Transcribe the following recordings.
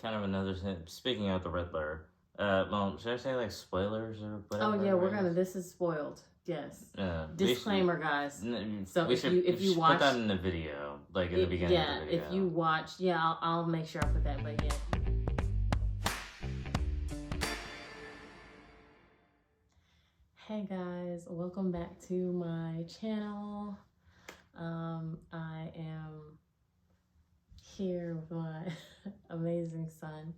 kind of another thing. Speaking of the Riddler, well, should I say like spoilers or whatever? Oh yeah, we're gonna. This is spoiled. Yes. Disclaimer, guys. So if you watch, put that in the video, like in the beginning of the video. Yeah, if you watch, I'll make sure I put that. But yeah. Hey guys, welcome back to my channel. I am here with my amazing son.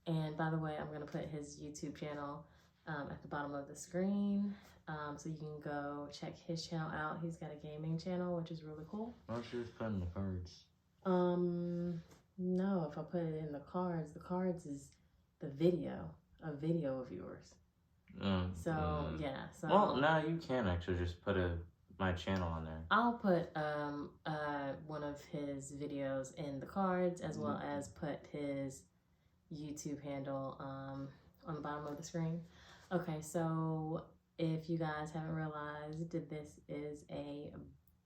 And by the way, I'm gonna put his YouTube channel at the bottom of the screen. So you can go check his channel out. He's got a gaming channel, which is really cool. Why don't you just put in the cards? No, if I put it in the cards is a video of yours. So well, no, you can actually just put my channel on there. I'll put one of his videos in the cards, as well as put his YouTube handle on the bottom of the screen. Okay, so if you guys haven't realized, this is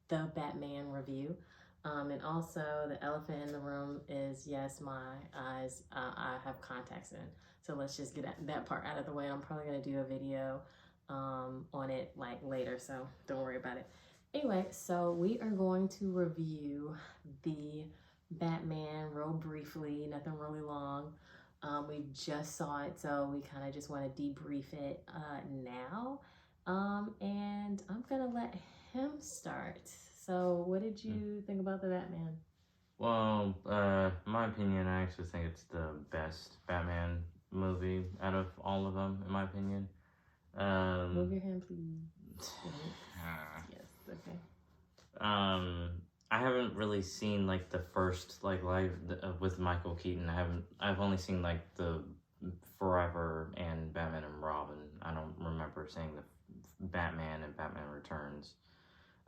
the Batman review. And also the elephant in the room is, yes, my eyes, I have contacts in. So let's just get that part out of the way. I'm probably going to do a video on it like later, so don't worry about it. Anyway, so we are going to review the Batman real briefly, nothing really long. We just saw it, so we kind of just want to debrief it now. And I'm going to let him start. So what did you think about the Batman? Well, my opinion, I actually think it's the best Batman movie out of all of them, in my opinion. Move your hand, please. Yes, okay. I haven't really seen like the first like live with Michael Keaton. I've only seen like the Forever and Batman and Robin. I don't remember seeing the Batman and Batman Returns.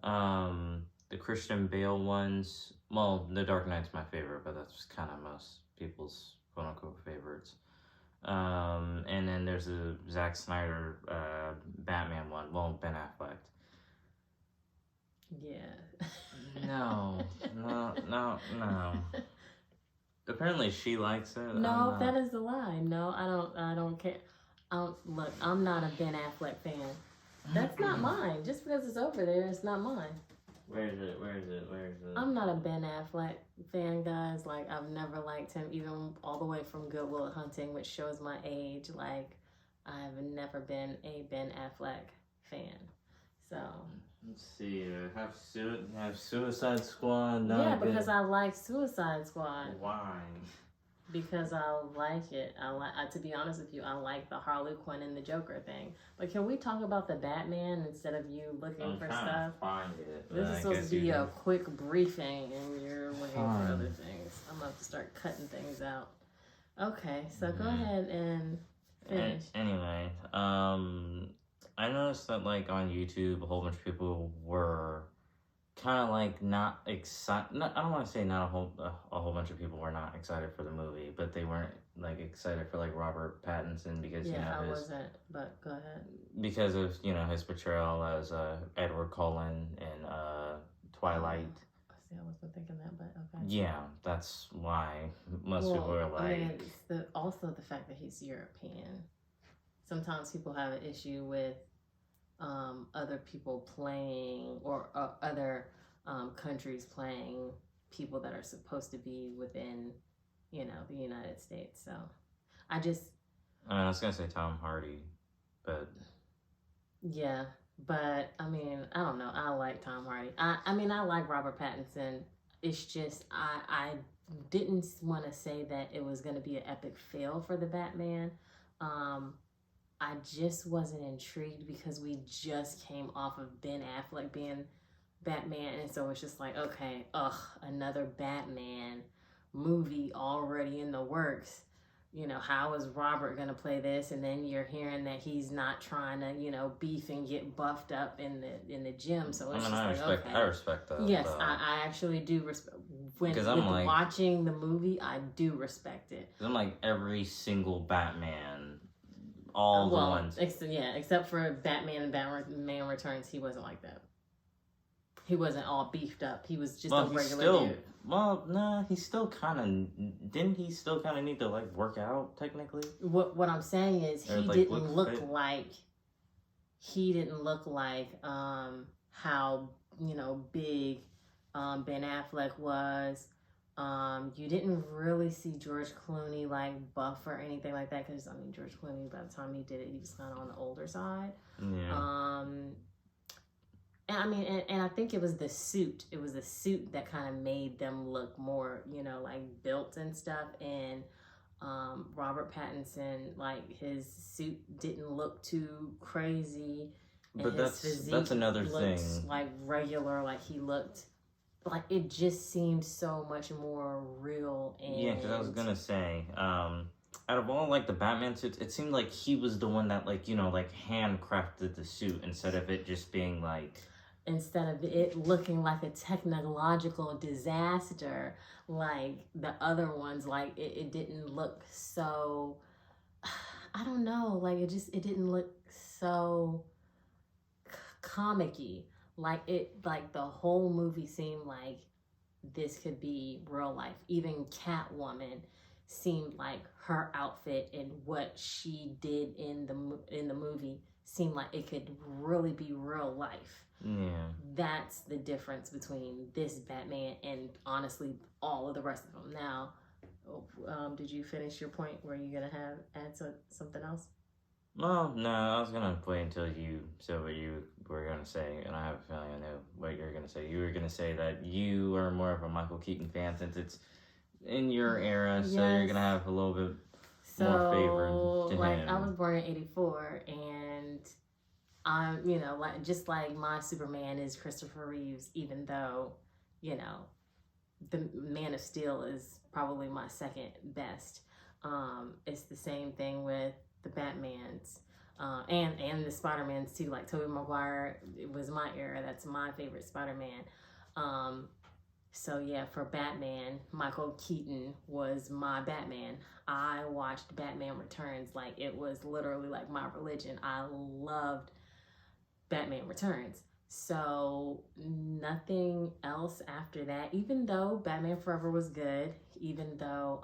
The Christian Bale ones, well, The Dark Knight's my favorite, but that's kind of most people's quote-unquote favorites. And then there's a Zack Snyder Batman one, well, Ben Affleck. Yeah. No. Apparently she likes it. No, that is a lie. No, I don't care. Look, I'm not a Ben Affleck fan. That's not mine. Just because it's over there, it's not mine. Where is it? I'm not a Ben Affleck fan, guys. Like, I've never liked him, even all the way from Good Will Hunting, which shows my age. Like, I've never been a Ben Affleck fan. So. Let's see. Have Suicide Squad. No, yeah, because I like Suicide Squad. Why? Because I like it. To be honest with you, I like the Harley Quinn and the Joker thing. But can we talk about the Batman instead of you looking for stuff? Find it. This is supposed to be a quick briefing, and you're looking for other things. I'm about to start cutting things out. Okay, so go ahead and finish. Anyway, I noticed that like on YouTube, a whole bunch of people were kind of like not excited. I don't want to say not a whole bunch of people were not excited for the movie, but they weren't like excited for like Robert Pattinson because I wasn't. But go ahead. Because of his portrayal as Edward Cullen in Twilight. See, I wasn't thinking that, but okay. Yeah, that's why most people were like. I mean, it's also the fact that he's European. Sometimes people have an issue with other people playing or other countries playing people that are supposed to be within, the United States. So I was going to say Tom Hardy, but. Yeah, but I mean, I don't know. I like Tom Hardy. I mean, I like Robert Pattinson. It's just, I didn't want to say that it was going to be an epic fail for the Batman. I just wasn't intrigued because we just came off of Ben Affleck being Batman, and so it's just like, okay, another Batman movie already in the works. How is Robert gonna play this? And then you're hearing that he's not trying to, beef and get buffed up in the gym. So it's I respect that. Yes, I actually do respect. Because watching the movie, I do respect it. I'm like every single Batman. All the ones. Except for Batman and Batman Returns, he wasn't like that. He wasn't all beefed up. He was just Well, a he's regular still. dude. Well, nah, he still kind of. Didn't he still kind of need to like work out technically? What I'm saying is Or, he like, didn't look fit? like how big Ben Affleck was. You didn't really see George Clooney like buff or anything like that because I mean George Clooney by the time he did it he was kind of on the older side. Yeah. And I mean, and I think it was the suit. It was the suit that kind of made them look more, like built and stuff. And Robert Pattinson, like his suit didn't look too crazy, and But his physique that's another looked thing. like regular. Like he looked like it just seemed so much more real. And Yeah, because I was gonna say, out of all like the Batman suits, it seemed like he was the one that like like handcrafted the suit instead of it just being like. Instead of it looking like a technological disaster like the other ones, like it didn't look so, I don't know, like it didn't look so comic-y. Like the whole movie seemed like this could be real life. Even Catwoman seemed like her outfit and what she did in the movie seemed like it could really be real life. Yeah. That's the difference between this Batman and honestly all of the rest of them. Now, did you finish your point? Were you gonna add something else? Well, no, I was gonna wait until you said what you were gonna say, and I have a feeling I know what you're gonna say. You were gonna say that you are more of a Michael Keaton fan since it's in your era, so you're gonna have a little bit more favor to like him. I was born in '84, and I'm just like my Superman is Christopher Reeves, even though the Man of Steel is probably my second best. It's the same thing with the Batmans, and the Spider-Mans too. Like Tobey Maguire, it was my era. That's my favorite Spider-Man. So yeah, for Batman, Michael Keaton was my Batman. I watched Batman Returns like it was literally like my religion. I loved Batman Returns. So nothing else after that, even though Batman Forever was good, even though,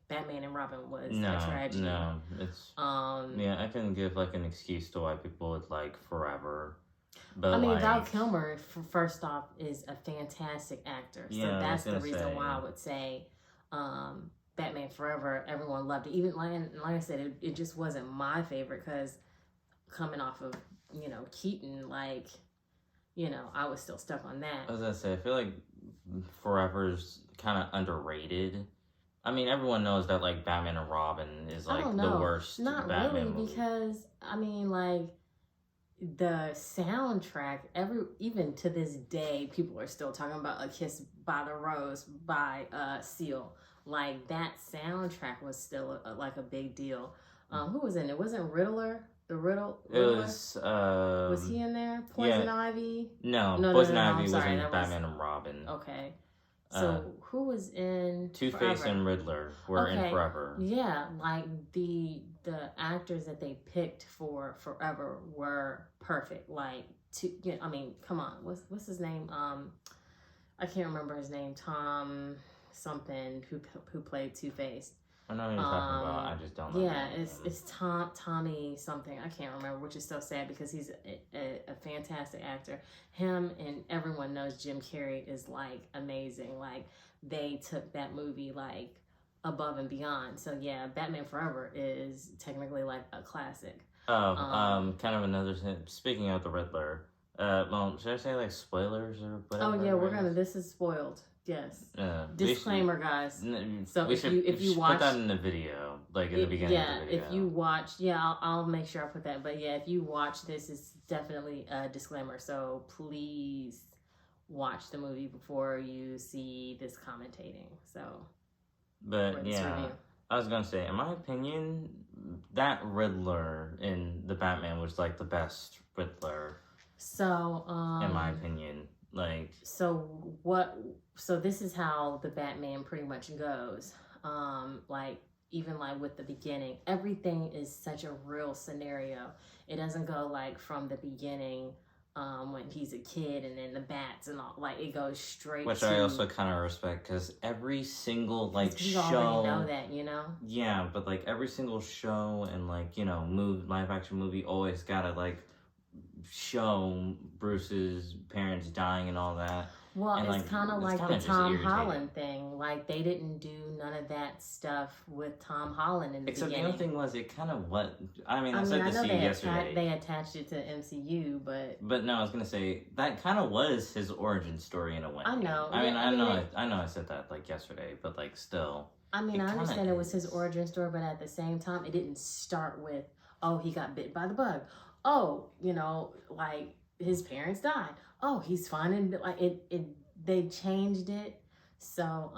Batman and Robin was a tragedy. No, it's, yeah, I can give like an excuse to why people would like Forever. But I mean, like, Val Kilmer, first off, is a fantastic actor. So yeah, that's the reason why I would say Batman Forever, everyone loved it. Even like I said, it just wasn't my favorite because coming off of, Keaton, like, I was still stuck on that. I was gonna say, I feel like Forever's kind of underrated. I mean, everyone knows that like Batman and Robin is like the worst Not Batman really, movie. because I mean, like the soundtrack, even to this day, people are still talking about "A Kiss by the Rose" by Seal. Like that soundtrack was still like a big deal. Who was in it? Wasn't Riddler? The Riddler? It was. Was he in there? Poison Ivy? No, Poison Ivy was in Batman and Robin. Okay. So who was in Two-Face and Riddler were in Forever. Yeah, like the actors that they picked for Forever were perfect. Like I mean, come on, what's his name? I can't remember his name. Tom something who played Two-Face. I know who you're talking about. I just don't know. Yeah, it's Tommy something. I can't remember, which is so sad because he's a fantastic actor. Him and everyone knows Jim Carrey is like amazing. Like they took that movie like above and beyond. So yeah, Batman Forever is technically like a classic. Kind of another thing. Speaking of the Riddler, should I say like spoilers or whatever? Oh yeah, this is spoiled. Yes. Disclaimer, guys. So if you watch, put that in the video, like at the beginning of the video. If you watch, I'll make sure I put that. But yeah, if you watch this, it's definitely a disclaimer. So please watch the movie before you see this commentating. So. But yeah, I was gonna say, in my opinion, that Riddler in the Batman was like the best Riddler. So. In my opinion. So this is how the Batman pretty much goes. Like even like with the beginning, everything is such a real scenario. It doesn't go like from the beginning when he's a kid, and then the bats and all, like it goes straight. Which to, I also kind of respect, because every single like you show, already know that, you know. Yeah, but like every single show and like live action movie always gotta like show Bruce's parents dying and all that. Well, and, it's kind of like kinda the Tom Holland thing. Like they didn't do none of that stuff with Tom Holland in the Except beginning. the only thing was, it kind of what I I said know this to you yesterday. they attached it to MCU, but no, I was gonna say that kind of was his origin story in a way. I know. I know I said that like yesterday, but like still. I understand it was his origin story, but at the same time, it didn't start with, oh, he got bit by the bug. Oh, like his parents died. Oh, he's fine, and like they changed it so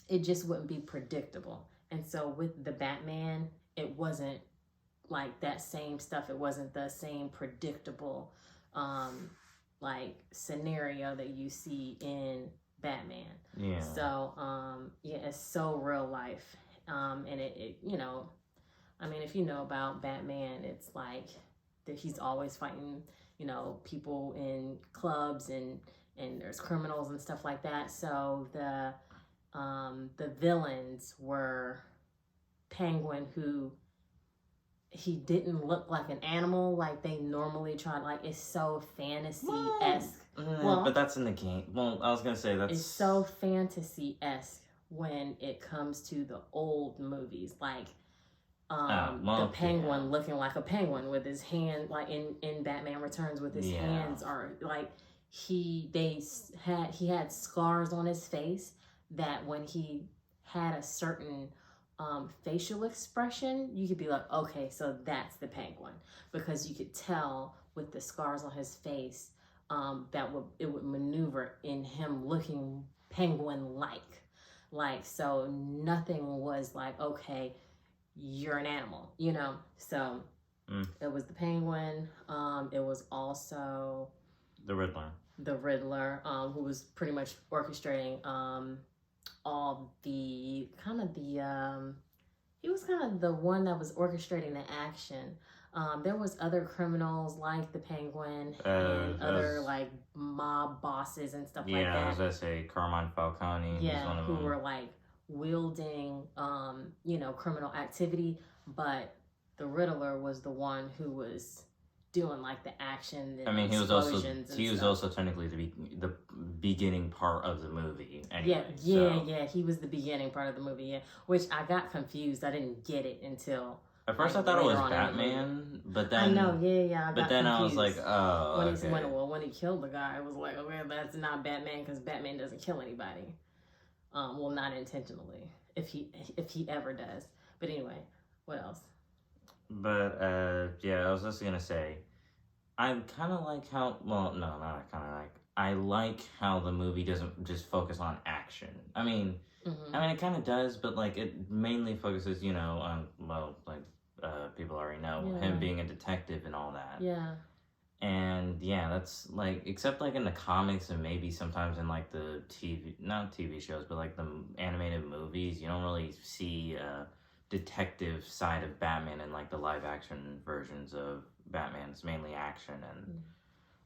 it just wouldn't be predictable. And so with the Batman, it wasn't like that same stuff. It wasn't the same predictable like scenario that you see in Batman. Yeah. So it's so real life. And it if you know about Batman, it's like that he's always fighting, people in clubs and there's criminals and stuff like that. So the villains were Penguin, who he didn't look like an animal like they normally try. Like it's so fantasy-esque. But that's in the game. Well, I was gonna say it's so fantasy-esque when it comes to the old movies, like the Penguin looking like a penguin with his hand, like in Batman Returns, with his hands are like he had scars on his face that when he had a certain facial expression, you could be like, okay, so that's the Penguin, because you could tell with the scars on his face that it would maneuver in him looking penguin-like. So nothing was like, okay, you're an animal, So it was the Penguin. It was also the Riddler. Who was pretty much orchestrating all the he was kind of the one that was orchestrating the action. There was other criminals like the Penguin and other like mob bosses and stuff like that. Yeah, I was gonna say Carmine Falcone. Yeah, one of who them. were like wielding, criminal activity, but the Riddler was the one who was doing like the action. And he was also technically the beginning part of the movie. Anyway, he was the beginning part of the movie. Yeah, which I got confused. I didn't get it until. At first, I thought it was Batman, but then I know, yeah. But then I was like, oh, when he killed the guy, I was like, okay, that's not Batman, because Batman doesn't kill anybody. Well, not intentionally, if he ever does. But anyway, what else? But I was just gonna say, I kind of like how. Well, no, not kind of like. I like how the movie doesn't just focus on action. It kind of does, but like it mainly focuses, on people already know him being a detective and all that. Yeah. And that's like, except like in the comics and maybe sometimes in like the not TV shows, but like the animated movies, you don't really see a detective side of Batman in like the live action versions of Batman. It's mainly action and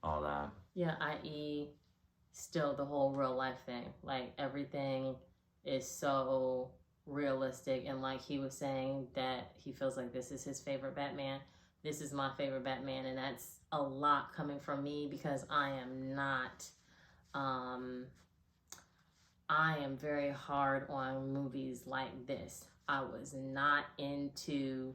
all that. Yeah, i.e. still the whole real life thing. Like everything is so realistic, and like he was saying that he feels like this is his favorite Batman. This is my favorite Batman, and that's a lot coming from me, because I am not I am very hard on movies like this. I was not into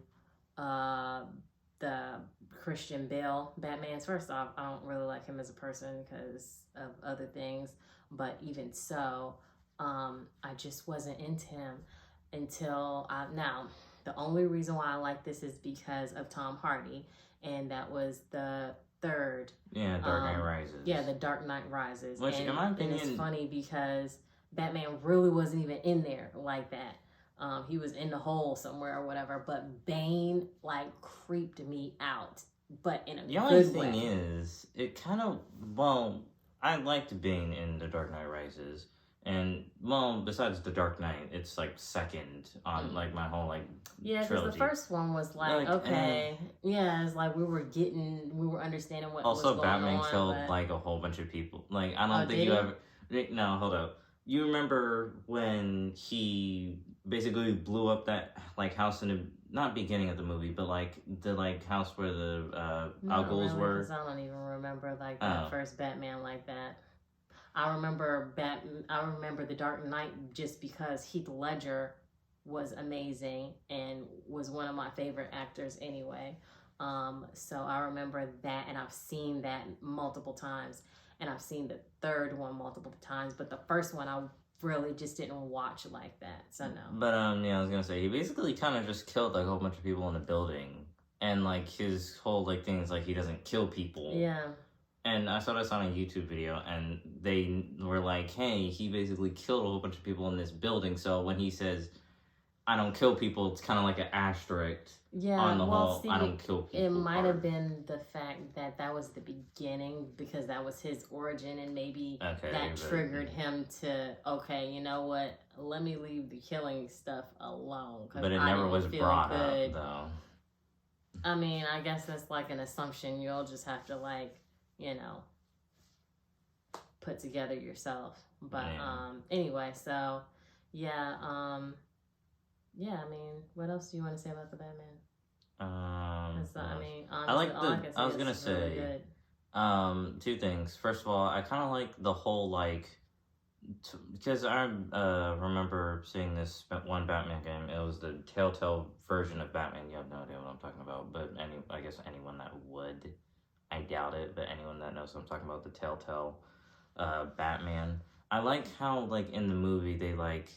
the Christian Bale Batmans. First off, I don't really like him as a person because of other things, but even so, I just wasn't into him until now. The only reason why I like this is because of Tom Hardy, and that was the third. Yeah, Dark Knight Rises. Yeah, The Dark Knight Rises. Which, in my opinion, it's funny because Batman really wasn't even in there like that. He was in the hole somewhere or whatever, but Bane like creeped me out, but in a good way. The only thing is, it kind of, I liked Bane in The Dark Knight Rises, And well, besides The Dark Knight, it's like second on like my whole like Yeah, because trilogy. the first one was like okay, yeah, it's like we were understanding what was Also, going Batman on, killed but like a whole bunch of people. Like I don't think did you he? ever. No, hold up. You remember when he basically blew up that like house in the not beginning of the movie, but like the like house where the Not uggles really, were. because I don't even remember like that first Batman like that. I remember the Dark Knight just because Heath Ledger was amazing and was one of my favorite actors anyway. So I remember that, and I've seen that multiple times, and I've seen the third one multiple times, but the first one I really just didn't watch like that. So no. But yeah, I was gonna say he basically kind of just killed like a whole bunch of people in a building, and like his whole like thing is like he doesn't kill people. Yeah. And I saw this on a YouTube video, and they were like, hey, he basically killed a whole bunch of people in this building. So when he says, I don't kill people, it's kind of like an asterisk on the whole, I don't kill people. It might have been the fact that that was the beginning because that was his origin, and maybe that triggered him to, okay, you know what, let me leave the killing stuff alone. But it never was brought up, though. I mean, I guess that's like an assumption. You'll just have to like, put together yourself. But anyway, so yeah, I mean, what else do you want to say about the Batman? I mean, honestly, I was gonna say really two things. First of all, I kind of like the whole like because I remember seeing this one Batman game. It was the Telltale version of Batman. You have no idea what I'm talking about, but I guess anyone that would. I doubt it, but anyone that knows what I'm talking about, the Telltale Batman. I like how, like, in the movie, they, like,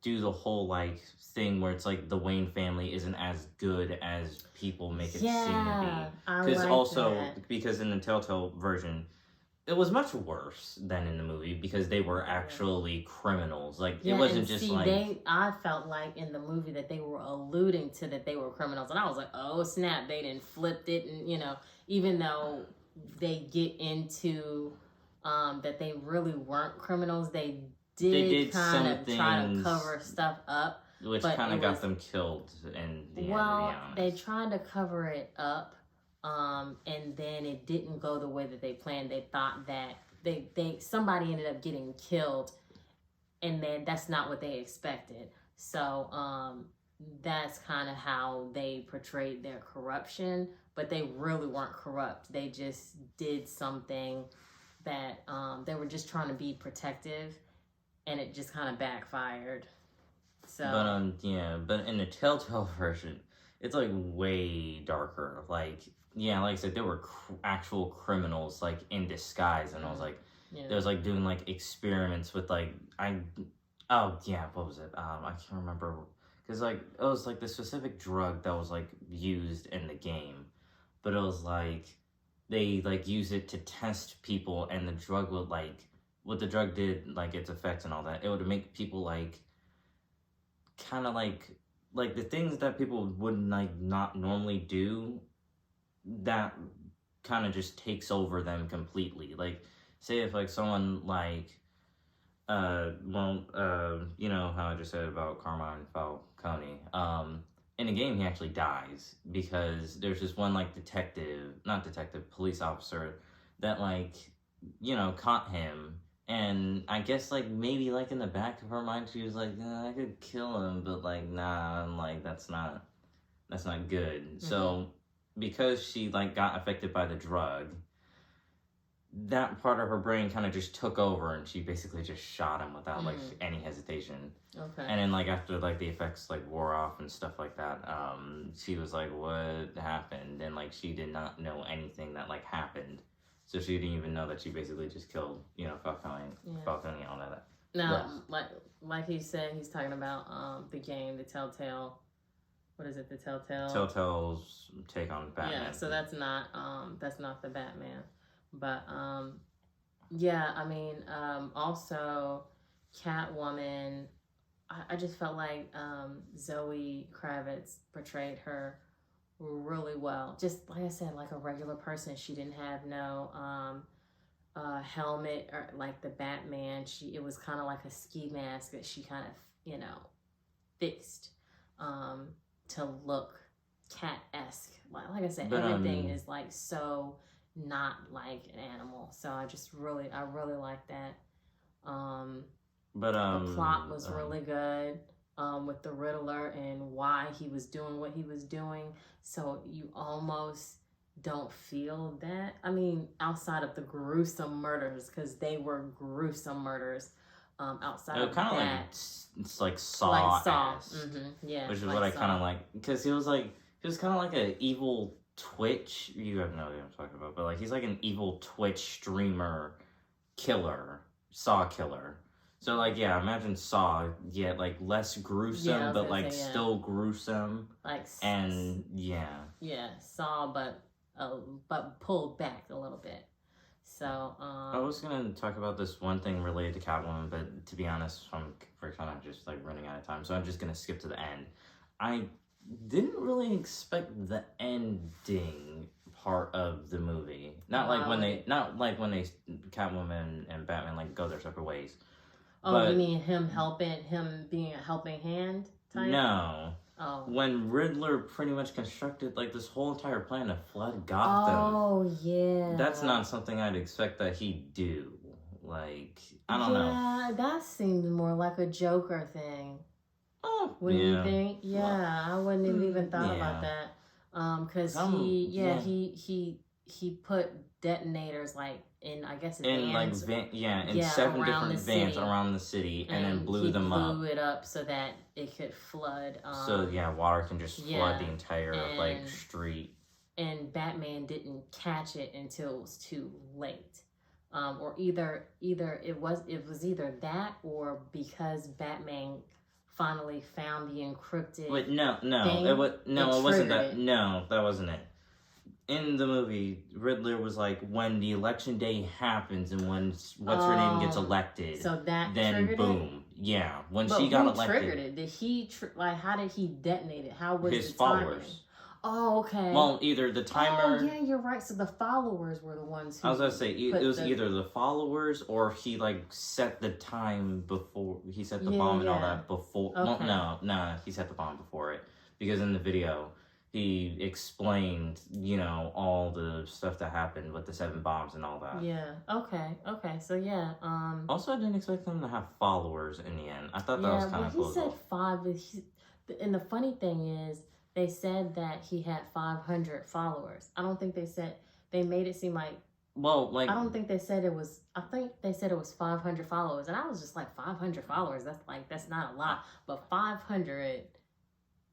do the whole, like, thing where it's, like, the Wayne family isn't as good as people make it seem to be. Because in the Telltale version, it was much worse than in the movie because they were actually criminals. Like, it wasn't just I felt like in the movie that they were alluding to that they were criminals. And I was like, oh, snap, they didn't flip it. And, even though they get into that they really weren't criminals, they did kind of try to cover stuff up. Which kind of got them killed in the end, to be honest. They tried to cover it up. And then it didn't go the way that they planned. They thought that somebody ended up getting killed, and then that's not what they expected. So that's kind of how they portrayed their corruption, but they really weren't corrupt. They just did something that they were just trying to be protective, and it just kind of backfired. So, but in the Telltale version, it's like way darker. Like I said, there were actual criminals like in disguise, and I was like, there was like doing like experiments with like what was it? I can't remember because like it was like the specific drug that was like used in the game, but it was like they like use it to test people, and the drug would like what the drug did like its effects and all that. It would make people like kind of like the things that people would like not normally do, that kind of just takes over them completely. Like, say if like someone like, you know how I just said about Carmine Falcone. In the game, he actually dies because there's this one like police officer that like, caught him. And I guess, like, maybe, like, in the back of her mind, she was like, I could kill him, but, like, nah, I'm like, that's not good. Mm-hmm. So, because she, like, got affected by the drug, that part of her brain kind of just took over, and she basically just shot him without, like, any hesitation. Okay. And then, like, after, like, the effects, like, wore off and stuff like that, she was like, what happened? And, like, she did not know anything that, like, happened. So she didn't even know that she basically just killed, Falcone and all that. Now, like he said, he's talking about the game, the Telltale. What is it? The Telltale. Telltale's take on Batman. Yeah, so that's not the Batman, but I mean, also Catwoman. I just felt like Zoe Kravitz portrayed her really well. Just like I said, like a regular person. She didn't have no helmet, or like the Batman. It was kind of like a ski mask that she kind of, you know, fixed to look cat-esque. Like I said, But everything is like so not like an animal. So I really like that. but The plot was really good. With the Riddler and why he was doing what he was doing. So you almost don't feel that. I mean, outside of the gruesome murders, because they were gruesome murders. Outside of kind of that, like it's like Saw, yeah, which is like what I Saw. kind of like, because he was kind of like an evil Twitch. You have no idea what I'm talking about, but like he's like an evil Twitch streamer killer, Saw killer. So like, yeah, imagine Saw, yeah, like less gruesome, Yeah, I was but gonna like say, yeah. still gruesome, Like and yeah, Saw, but pulled back a little bit. So I was gonna talk about this one thing related to Catwoman, but to be honest, we're kind of just like running out of time, so I'm just gonna skip to the end. I didn't really expect the ending part of the movie. Not like when they Catwoman and Batman like go their separate ways. Oh, but you mean him being a helping hand type? No. Oh. When Riddler pretty much constructed like this whole entire plan to flood Gotham. Oh yeah. That's not something I'd expect that he'd do. Like, I don't know. Yeah, that seemed more like a Joker thing. Oh, Wouldn't you think? Yeah, I wouldn't have even thought about that. Because he put detonators like in, I guess, vans. In 7 different vans around the city, and then blew them up. Blew it up so that it could flood. So water can just flood the entire like street. And Batman didn't catch it until it was too late. Or either it was either that, or because Batman finally found the encrypted. Wait, no, it wasn't that. No, that wasn't it. In the movie, Riddler was like, when the election day happens and when what's her name gets elected, so that then boom, when she got elected, triggered it? Did he how did he detonate it? How was his the timing? followers? Oh, okay. Well, either the timer. Oh, yeah, you're right. So the followers were the ones who. I was gonna say it was either the followers or he like set the time before he set the bomb and all that before. Okay. Well, no, he set the bomb before it, because in the video he explained, all the stuff that happened with the 7 bombs and all that. Yeah. Okay. So yeah. Also, I didn't expect them to have followers in the end. I thought that was kind of cool. He said 5, but and the funny thing is, they said that he had 500 followers. I don't think they made it seem like. Well, like, I don't think they said it was. I think they said it was 500 followers, and I was just like, 500 followers. That's not a lot, but 500.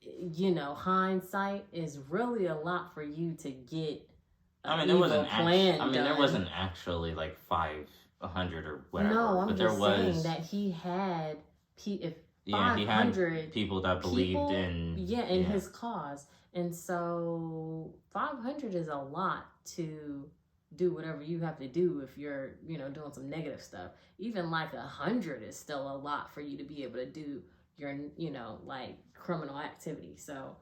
Hindsight is really a lot for you to get. There wasn't actually like 500 or whatever. No, but there was saying that he had. He had people that believed in his cause, and so 500 is a lot to do whatever you have to do if you're doing some negative stuff. Even like 100 is still a lot for you to be able to do your like criminal activity. So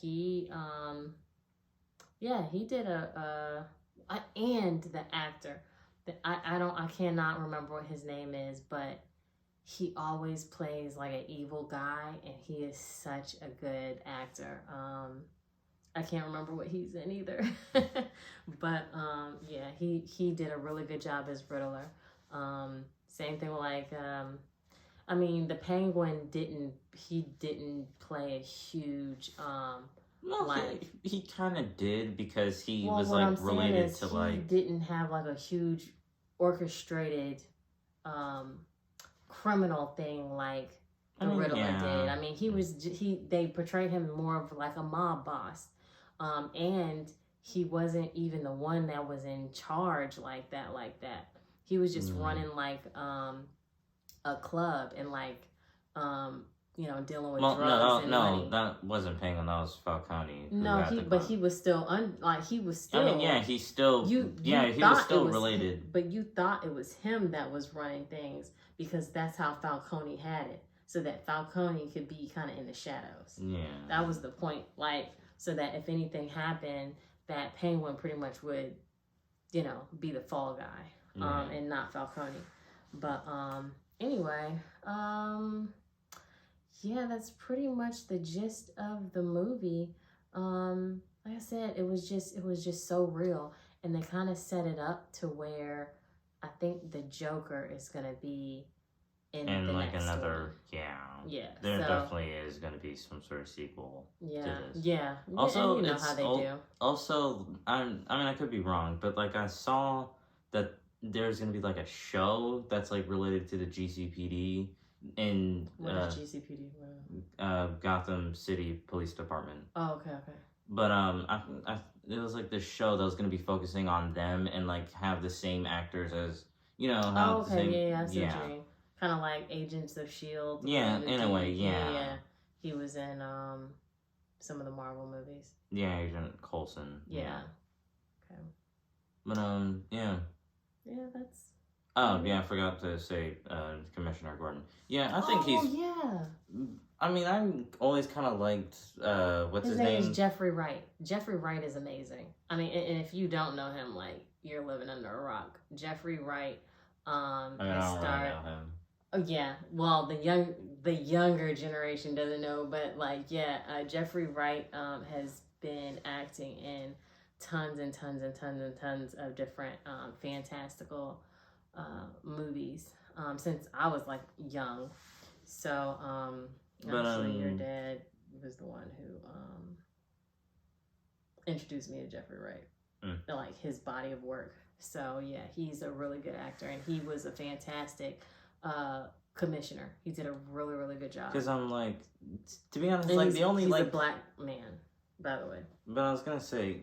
he did and the actor that I cannot remember what his name is, but he always plays like an evil guy, and he is such a good actor. I can't remember what he's in either. But he did a really good job as Riddler. Same thing with like the Penguin didn't play a huge he kind of did, because he was what like I'm related saying is to like he didn't have like a huge orchestrated criminal thing like the Riddler did. I mean, they portrayed him more of like a mob boss, and he wasn't even the one that was in charge like that. He was just running like a club and like dealing with drugs and money. No, that wasn't Penguin. That was Falcone. No, he was still he was still. I mean, he still. He was still related. But you thought it was him that was running things, because that's how Falcone had it, so that Falcone could be kind of in the shadows. Yeah, that was the point. Like, so that if anything happened, that Penguin pretty much would be the fall guy, and not Falcone. But anyway, yeah, that's pretty much the gist of the movie. Like I said, it was just so real, and they kind of set it up to where I think the Joker is gonna be in the like next another one. yeah, there definitely is going to be some sort of sequel to this. Yeah. Also, and how they do. Also, I could be wrong, but like I saw that there's going to be like a show that's like related to the GCPD in What is GCPD? Gotham City Police Department. Oh, okay. But it was like this show that was going to be focusing on them and like have the same actors as how okay, I see what you mean. Kind of like Agents of S.H.I.E.L.D. Yeah, in a way, yeah. He was in some of the Marvel movies. Yeah, Agent Coulson. Yeah. Okay. But yeah. Yeah, that's. Oh yeah, I forgot to say Commissioner Gordon. Yeah, I think he's. Oh yeah. I mean, I'm always kind of liked what's his name? His name is Jeffrey Wright. Jeffrey Wright is amazing. I mean, and if you don't know him, like you're living under a rock. Jeffrey Wright. I don't really know him. Oh yeah, well the younger generation doesn't know, but Jeffrey Wright has been acting in tons and tons and tons and tons of different fantastical movies since I was like young. So actually your dad was the one who introduced me to Jeffrey Wright, like his body of work. So yeah, he's a really good actor, and he was a fantastic commissioner. He did a really, really good job. Because I'm like, to be honest, and the only he's a black man, by the way. But I was gonna say,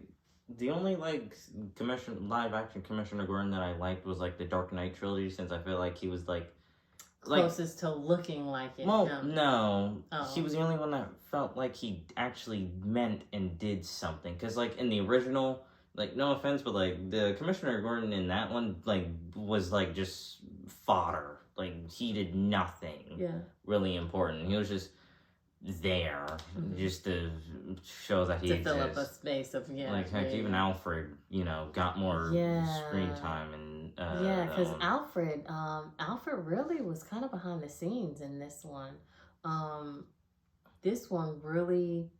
the only live action Commissioner Gordon that I liked was like the Dark Knight trilogy, since I feel like he was closest to looking like it. Well, no, he was the only one that felt like he actually meant and did something. Because like in the original. Like, no offense, but, like, the Commissioner Gordon in that one, like, was, like, just fodder. Like, he did nothing really important. He was just there just to show that he exists. To fill up a space of, Like, heck, even Alfred, got more screen time. And because Alfred really was kind of behind the scenes in this one. This one really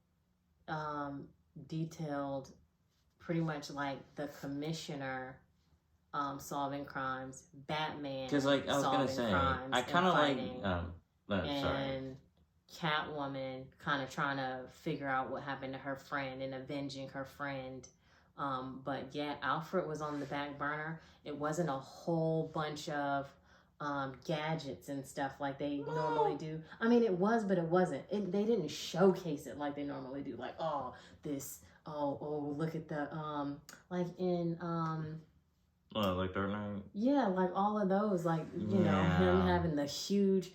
detailed pretty much like the commissioner solving crimes, Batman because like I was gonna say, I kind of like and Catwoman kind of trying to figure out what happened to her friend and avenging her friend. But yeah, Alfred was on the back burner. It wasn't a whole bunch of gadgets and stuff like they normally do. I mean, it was, but it wasn't. They didn't showcase it like they normally do. Like, look at the like in like Dark Knight. Yeah, like all of those, like him having the huge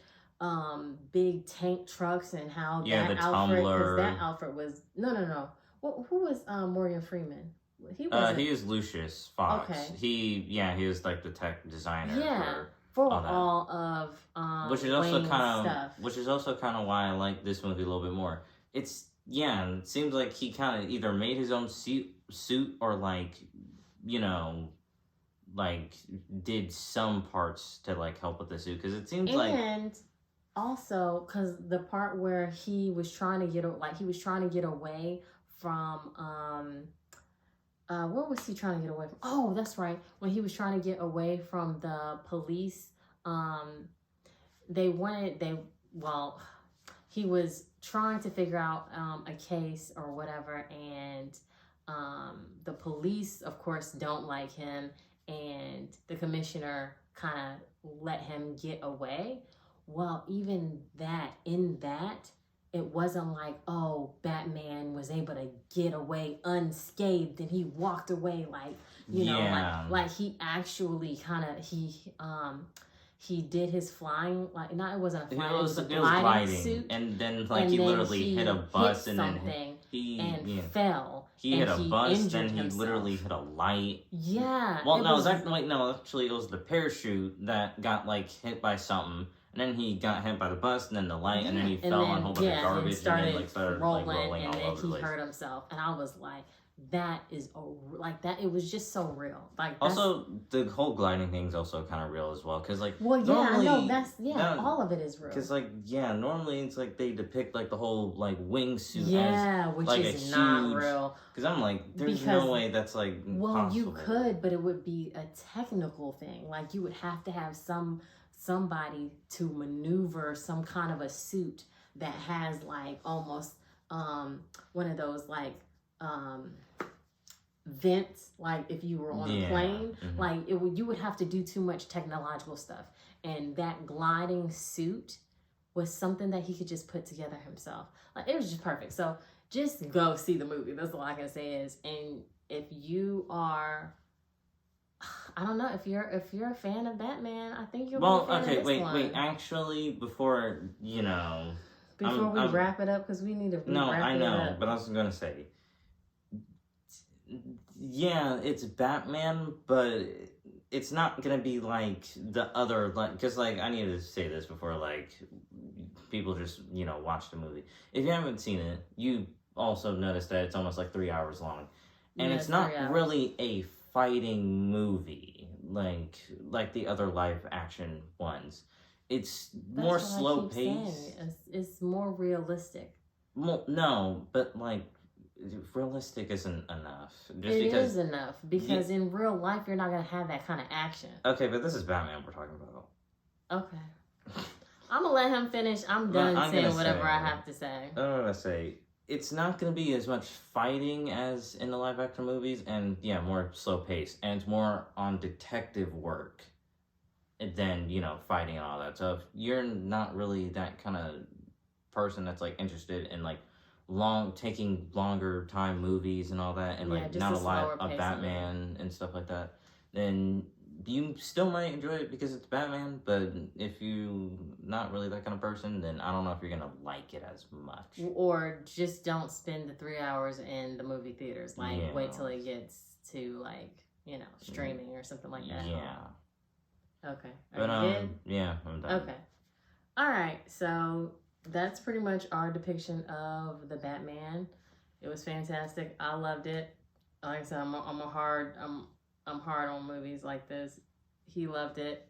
big tank trucks and how the Alfred, tumbler. Because that Alfred was no. Well, who was Morgan Freeman? He is Lucius Fox. Okay. He is like the tech designer. Yeah. For all of which is also kind of why I like this movie a little bit more. It seems like he kind of either made his own suit or like did some parts to like help with the suit, because it seems and also because the part where he was trying to get away from what was he trying to get away from? Oh, that's right. When he was trying to get away from the police, he was trying to figure out a case or whatever, and the police, of course, don't like him, and the commissioner kind of let him get away. Well, even that, it wasn't like, oh, Batman was able to get away unscathed and he walked away like, like he actually kind of, he did his flying, like, it wasn't a flying, it was a gliding suit. And then he literally hit a bus and then he fell. He hit a bus, then he literally hit a light. Yeah. Well, actually it was the parachute that got hit by something. And then he got hit by the bus, and then the light, and then he fell on a whole bunch of garbage, and then started rolling all over the place. And then he hurt himself. And I was like, that is like that. It was just so real. Like also the whole gliding thing is also kind of real as well, because like well, yeah, normally, I know all of it is real. Because like normally it's like they depict like the whole like wingsuit as which like is a not huge, real. Because I'm like, there's no way that's like possible. You could, but it would be a technical thing. Like you would have to have somebody to maneuver some kind of a suit that has like almost one of those like vents, like if you were on a plane, like you would have to do too much technological stuff, and that gliding suit was something that he could just put together himself. Like it was just perfect. So just go see the movie. That's all I can say is, and if you are, I don't know, if you're a fan of Batman, I think you'll be a fan of this one. Wait, actually, before we wrap it up, because we need to wrap it up. No, I know, but I was gonna say, yeah, it's Batman, but it's not gonna be like the other, like, because like I need to say this before like people just watch the movie. If you haven't seen it, you also notice that it's almost like 3 hours long, and it's not really a fighting movie like the other live action ones. It's more slow paced. It's more realistic. No, but like realistic isn't enough. It is enough because in real life you're not gonna have that kind of action. Okay, but this is Batman we're talking about. Okay. I'm gonna let him finish. I'm done saying whatever I have to say. I'm gonna say it's not gonna be as much fighting as in the live action movies, and more slow paced, and it's more on detective work than fighting and all that stuff. You're not really that kind of person that's like interested in like taking longer time movies and all that, and like not a lot of Batman and stuff like that. Then you still might enjoy it because it's Batman, but if you not really that kind of person, then I don't know if you're gonna like it as much. Or just don't spend the 3 hours in the movie theaters. Like wait till it gets to like streaming or something like that. Yeah. Okay. But I'm done. Okay. All right. So that's pretty much our depiction of the Batman. It was fantastic. I loved it. Like I said, I'm hard on movies like this. He loved it.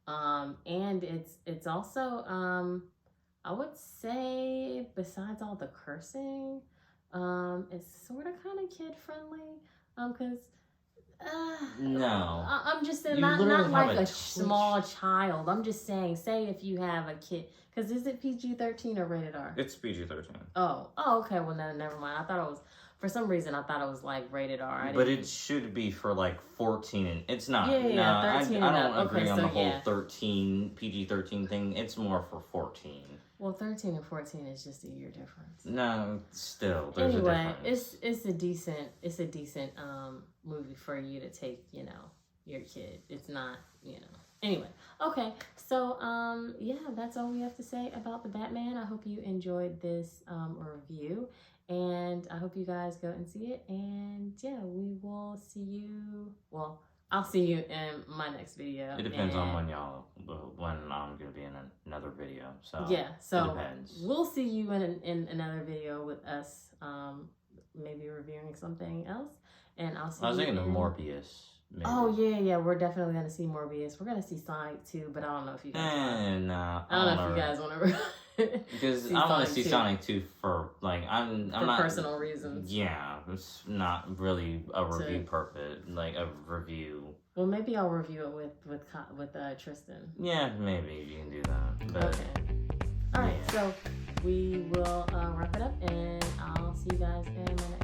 And it's also I would say besides all the cursing, it's sort of kind of kid friendly. Cause no, I'm just saying not like a small child. I'm just saying, say if you have a kid, because is it PG-13 or rated R? It's PG-13. Oh, okay. Well, no, never mind. I thought it was. For some reason, I thought it was like rated R. But it should be for like 14, and it's not. Yeah, 13 I don't agree on the whole 13 PG-13 thing. It's more for 14. Well, 13 and 14 is just a year difference. No, still there's a difference. it's a decent movie for you to take your kid. It's not Anyway, okay, so that's all we have to say about the Batman. I hope you enjoyed this review. And I hope you guys go and see it. And we will see you. Well, I'll see you in my next video. It depends on when I'm gonna be in another video. So so it depends. We'll see you in another video with us, maybe reviewing something else. And I'll see. I was thinking of Morbius. Maybe. Oh yeah, we're definitely gonna see Morbius. We're gonna see Sonic too, but I don't know if you guys. I don't know if you guys want to. Because I want to see Sonic 2 for like I'm not personal reasons. Yeah, it's not really a review purpose, like a review. Well, maybe I'll review it with Tristan. Yeah, maybe you can do that. But, okay. All right, so we will wrap it up, and I'll see you guys in my next.